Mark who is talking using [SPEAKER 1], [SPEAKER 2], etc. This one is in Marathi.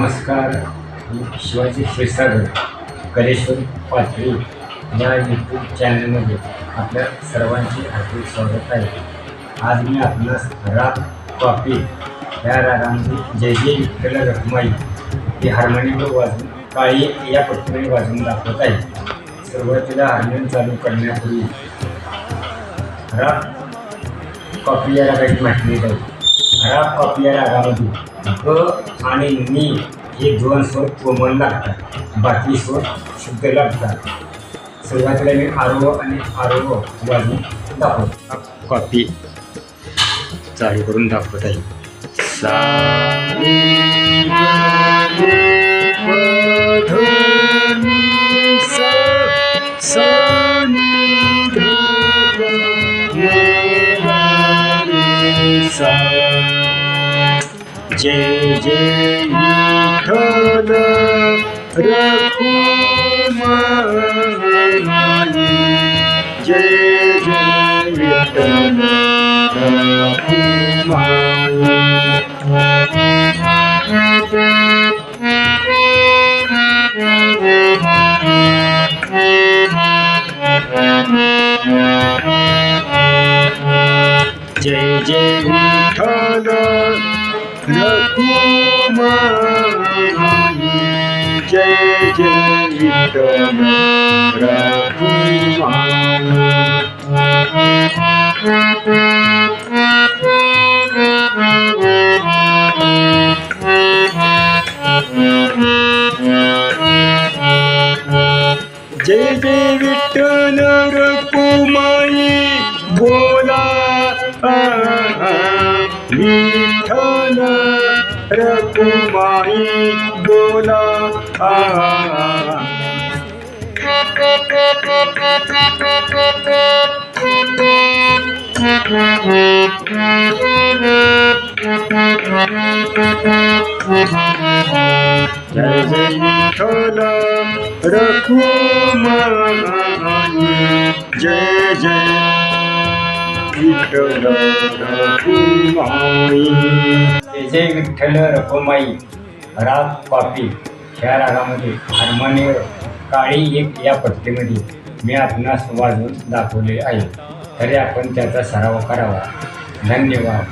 [SPEAKER 1] नमस्कार. मी शिवाजी क्षीरसागर कलेश्वर पात्री या यूट्यूब चॅनलमध्ये आपल्या सर्वांचे हार्दिक स्वागत आहे. आज मी आपणास राग कॉपी या रागामध्ये जय जय विठ्ठल रखुमाई ही हार्मोनियम वाजवून काळी या पट्टीने वाजवून दाखवत आहे. सुरुवातीला हार्मोनियम चालू करण्यापूर्वी राग कॉपी या रागाची माहिती देत आहे. राग कॉपी या रागामध्ये ग आणि नी हे दोन स्वर कोमल लागतात, बाकी स्वर शुद्ध लागतात. सुरुवातीला मी आरोह आणि आरोह वाजवून दाखवतो. कॉपी चालू करून दाखवत आहे. सा जय जय विठ्ठल रखुमाई, जय जय विठ्ठल रखुमाई. जय जय विठ्ठल रखुमाई, जय जय विठ्ठल रखुमाई. जय जय विठ्ठल रखुमाई बोला, विठ्ठल रखुमाई बोला. जय जय विठ्ठल रखुमाई, जय जय विठ्ठल रखुमाई. जय जय विठ्ठल रखुमाई राग कॉपी ह्या रागामध्ये हार्मोनियम काळी एक या पट्टीमध्ये मी आपणास वाजवून दाखवले आहे. तरी आपण त्याचा सराव करावा. धन्यवाद.